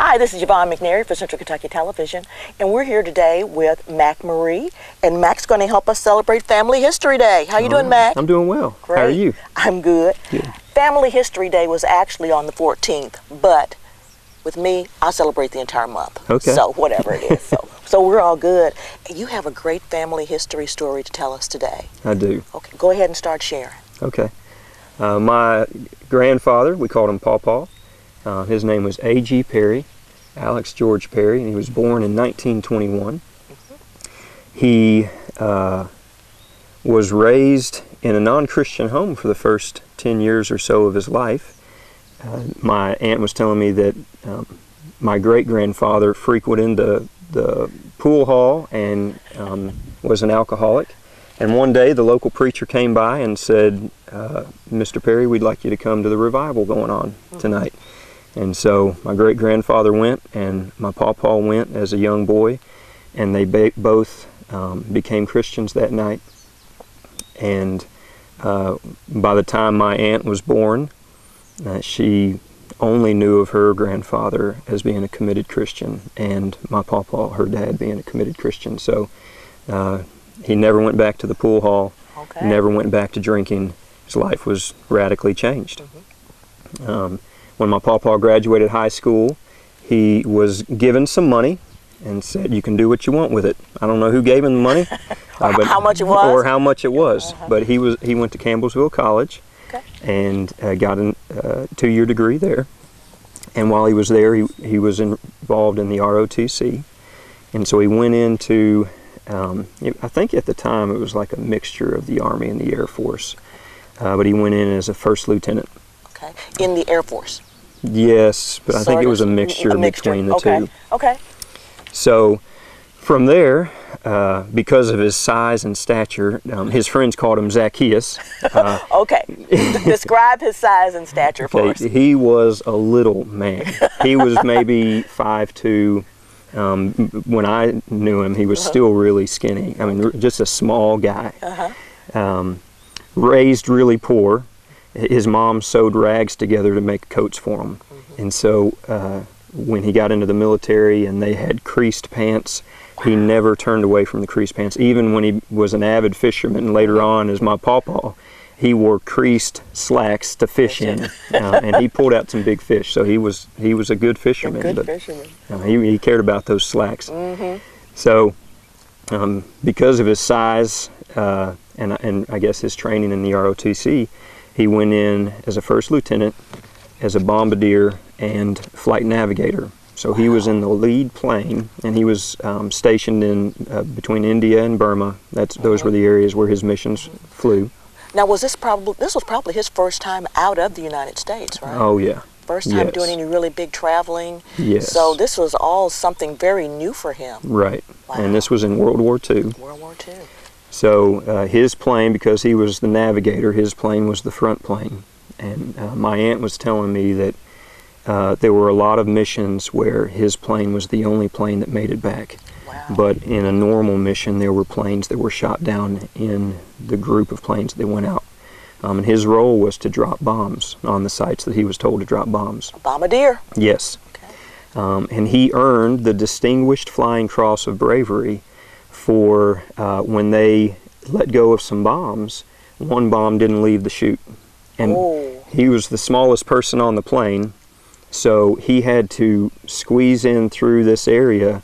Hi, this is Yvonne McNary for Central Kentucky Television, and we're here today with Mac Marie, and Mac's going to help us celebrate Family History Day. How you doing, Mac? I'm doing well. Great. How are you? I'm good. Good. Family History Day was actually on the 14th, but with me, I'll celebrate the entire month. Okay. So whatever it is. So we're all good. And you have a great family history story to tell us today. I do. Okay, go ahead and start sharing. Okay. My grandfather, we called him Paw Paw. His name was A.G. Perry, Alex George Perry, and he was born in 1921. He was raised in a non-Christian home for the first 10 years or so of his life. My aunt was telling me that my great-grandfather frequented the pool hall and was an alcoholic. And one day the local preacher came by and said, Mr. Perry, we'd like you to come to the revival going on tonight. And so my great-grandfather went, and my pawpaw went as a young boy, and they both became Christians that night. And by the time my aunt was born, she only knew of her grandfather as being a committed Christian, and my pawpaw, her dad, being a committed Christian. So he never went back to the pool hall, never went back to drinking. His life was radically changed. When my pawpaw graduated high school, he was given some money and said, you can do what you want with it. I don't know who gave him the money. But how much it was? Or how much it was. But he went to Campbellsville College and got a 2-year degree there. And while he was there, he was involved in the ROTC. And so he went into, I think at the time it was like a mixture of the Army and the Air Force. But he went in as a first lieutenant. Okay, in the Air Force? Yes, but I think it was a mixture between the two. Okay. So from there, because of his size and stature, his friends called him Zacchaeus. Okay, describe his size and stature for us. He was a little man. He was maybe 5'2". When I knew him, he was still really skinny. I mean, just a small guy. Raised really poor. His mom sewed rags together to make coats for him. And so when he got into the military and they had creased pants, he never turned away from the creased pants. Even when he was an avid fisherman later on as my pawpaw, he wore creased slacks to fish in. And he pulled out some big fish. So he was a good fisherman. He cared about those slacks. So because of his size and I guess his training in the ROTC, he went in as a first lieutenant, as a bombardier, and flight navigator. So he was in the lead plane, and he was stationed in between India and Burma. Those were the areas where his missions flew. Now, this was probably his first time out of the United States, right? Oh yeah. First time doing any really big traveling. Yes. So this was all something very new for him. Right. Wow. And this was in World War II. World War II. So his plane, because he was the navigator, his plane was the front plane. And my aunt was telling me that there were a lot of missions where his plane was the only plane that made it back. Wow. But in a normal mission, there were planes that were shot down in the group of planes that went out. And his role was to drop bombs on the sites that he was told to drop bombs. A bombardier? Yes. Okay. And he earned the Distinguished Flying Cross of Bravery for when they let go of some bombs, one bomb didn't leave the chute. And he was the smallest person on the plane, so he had to squeeze in through this area,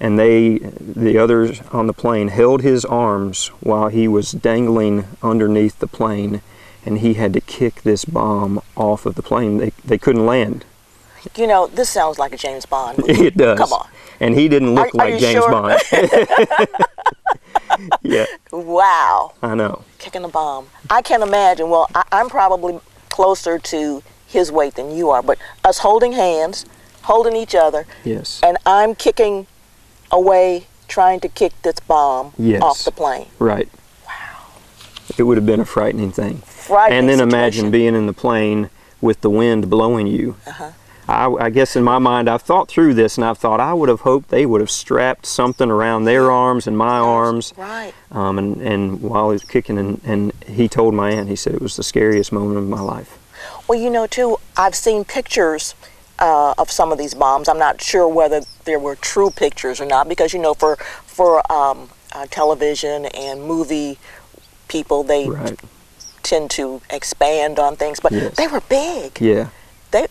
and the others on the plane held his arms while he was dangling underneath the plane, and he had to kick this bomb off of the plane. They couldn't land. You know, this sounds like a James Bond movie. It does. Come on. And he didn't look like James Bond. Yeah. Wow. I know. Kicking a bomb. I can't imagine. Well, I'm probably closer to his weight than you are, but us holding hands, holding each other. Yes. And I'm kicking away, trying to kick this bomb off the plane. Right. Wow. It would have been a frightening thing. Frightening And then situation. imagine being in the plane with the wind blowing you. I guess in my mind, I've thought through this, and I've thought I would have hoped they would have strapped something around their arms and my arms. Right. And while he was kicking, and he told my aunt, he said it was the scariest moment of my life. Well, you know, too, I've seen pictures of some of these bombs. I'm not sure whether there were true pictures or not, because for television and movie people, they Right. tend to expand on things, but Yes. they were big. Yeah.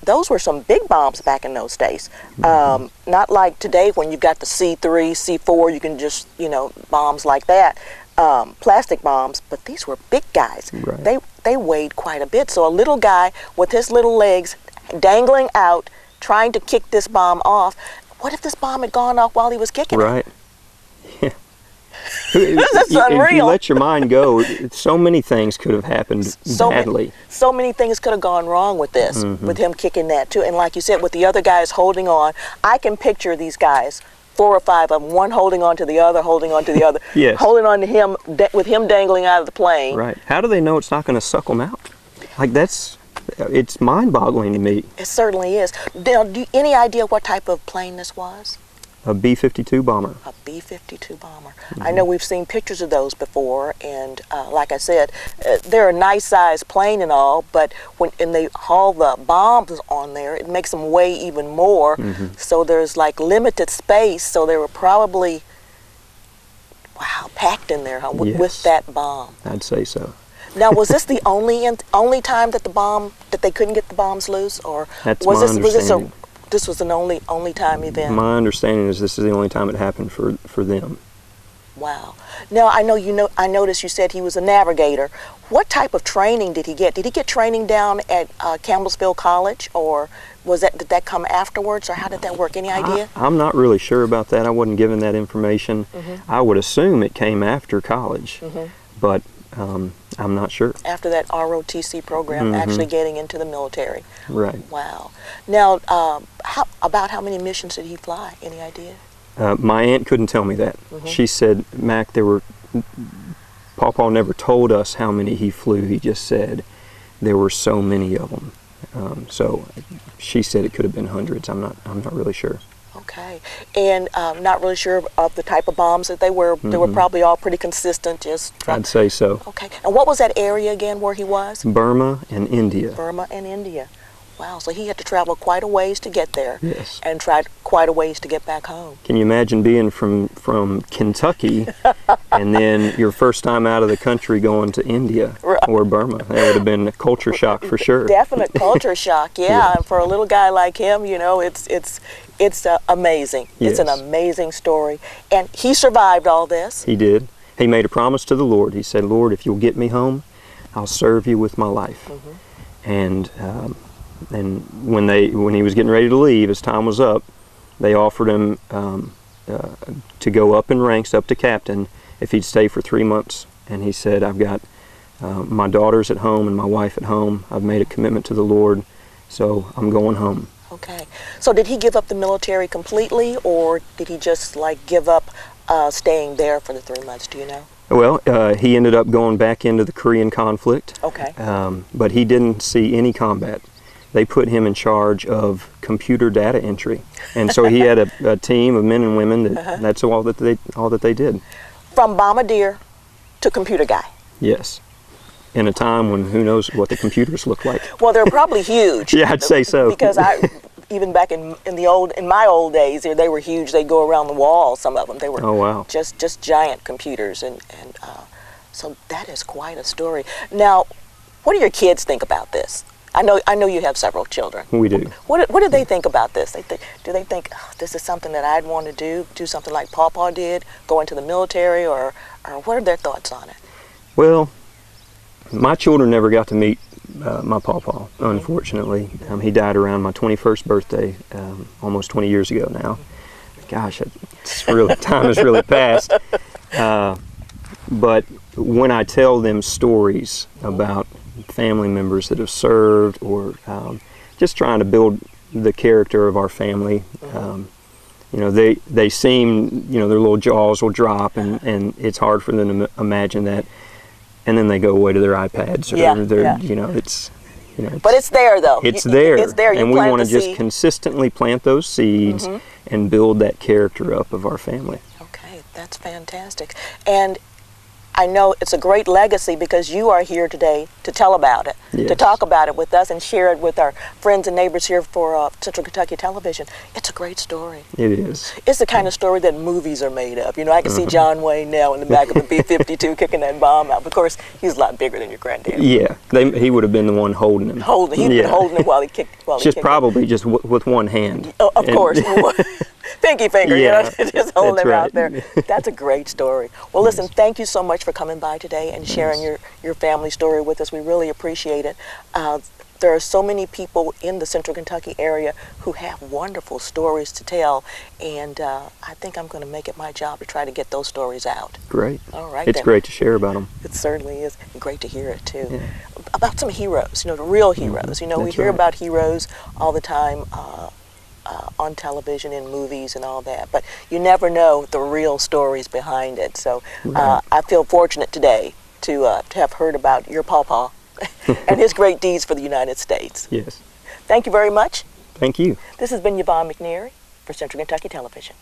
Those were some big bombs back in those days. Not like today when you've got the C3, C4, you can just, bombs like that, plastic bombs, but these were big guys. Right. They weighed quite a bit. So a little guy with his little legs dangling out, trying to kick this bomb off. What if this bomb had gone off while he was kicking it? Right. Yeah. This is If you unreal. let your mind go, so many things could have happened badly. So many things could have gone wrong with this, with him kicking that too. And like you said, with the other guys holding on, I can picture these guys, 4 or 5 of them, one holding on to the other, holding on to the other, Yes. holding on to him, with him dangling out of the plane. Right. How do they know it's not going to suck them out? Like, it's mind-boggling to me. It certainly is. Now, any idea what type of plane this was? A B-52 bomber. A B-52 bomber. I know we've seen pictures of those before, and like I said, they're a nice sized plane and all, but when they haul the bombs on there, it makes them weigh even more. So there's like limited space, so they were probably, packed in there, huh, with Yes. that bomb. I'd say so. Now, was this the only time that they couldn't get the bombs loose, or That's was my this understanding. this was an only time event? My understanding is this is the only time it happened for them. Wow. Now, I noticed you said he was a navigator. What type of training did he get? Did he get training down at Campbellsville College, or did that come afterwards, or how did that work? Any idea? I'm not really sure about that. I wasn't given that information. I would assume it came after college, but I'm not sure. After that ROTC program, actually getting into the military. Right. Wow. Now, how many missions did he fly? Any idea? My aunt couldn't tell me that. She said, Mac, Pawpaw never told us how many he flew. He just said there were so many of them. So she said it could have been hundreds. I'm not really sure. Okay. And not really sure of the type of bombs that they were. They were probably all pretty consistent. I'd say so. Okay. And what was that area again where he was? Burma and India. Burma and India. Wow. So he had to travel quite a ways to get there. Yes. And tried quite a ways to get back home. Can you imagine being from Kentucky and then your first time out of the country going to India or Burma? That would have been a culture shock for sure. Definite culture shock. Yeah. And for a little guy like him, it's amazing. It's an Yes. amazing story. And he survived all this. He did. He made a promise to the Lord. He said, Lord, if you'll get me home, I'll serve you with my life. And when he was getting ready to leave, his time was up, they offered him to go up in ranks, up to captain, if he'd stay for 3 months. And he said, I've got my daughters at home and my wife at home. I've made a commitment to the Lord, so I'm going home. Okay. So did he give up the military completely, or did he just give up staying there for the 3 months? Do you know? Well, he ended up going back into the Korean conflict. Okay. But he didn't see any combat. They put him in charge of computer data entry, and so he had a team of men and women that's all that they did. From bombardier to computer guy. Yes, in a time when who knows what the computers look like. Well, they're probably huge. Yeah, I'd say so. Because even back in my old days, they were huge. They'd go around the wall. Some of them they were. Oh wow. Just giant computers, and so that is quite a story. Now, what do your kids think about this? I know you have several children. We do. What do they think about this? Do they think, oh, this is something that I'd want to do something like Pawpaw did, go into the military, or what are their thoughts on it? Well, my children never got to meet my Pawpaw, unfortunately. He died around my 21st birthday, almost 20 years ago now. Gosh, time has really passed. But when I tell them stories about family members that have served, or just trying to build the character of our family, they seem, their little jaws will drop, and it's hard for them to imagine that, and then they go away to their iPads, or it's but it's there though. It's there. It's there. You and we plant want to the just seed. consistently plant those seeds and build that character up of our family. Okay, that's fantastic. And I know it's a great legacy because you are here today to tell about it, to Yes. talk about it with us and share it with our friends and neighbors here for Central Kentucky Television. It's a great story. It is. It's the kind of story that movies are made of. You know, I can see John Wayne now in the back of the B-52 kicking that bomb out. Of course, he's a lot bigger than your granddad. Yeah, he would have been the one holding him. He'd been holding it while he kicked. Just probably just with one hand. Oh, of course. Pinky finger, Yeah, you know, just holding that's him out right. there. That's a great story. Well, listen, thank you so much for coming by today and sharing your family story with us. We really appreciate it. There are so many people in the Central Kentucky area who have wonderful stories to tell, and I think I'm going to make it my job to try to get those stories out. Great. All right, It's then. great to share about them. It certainly is. And great to hear it, too. Yeah. About some heroes, you know, the real heroes. You know, we That's hear right. about heroes all the time on television, in movies and all that, but you never know the real stories behind it. So Right. I feel fortunate today to have heard about your pawpaw and his great deeds for the United States. Yes. Thank you very much. Thank you. This has been Yvonne McNeary for Central Kentucky Television.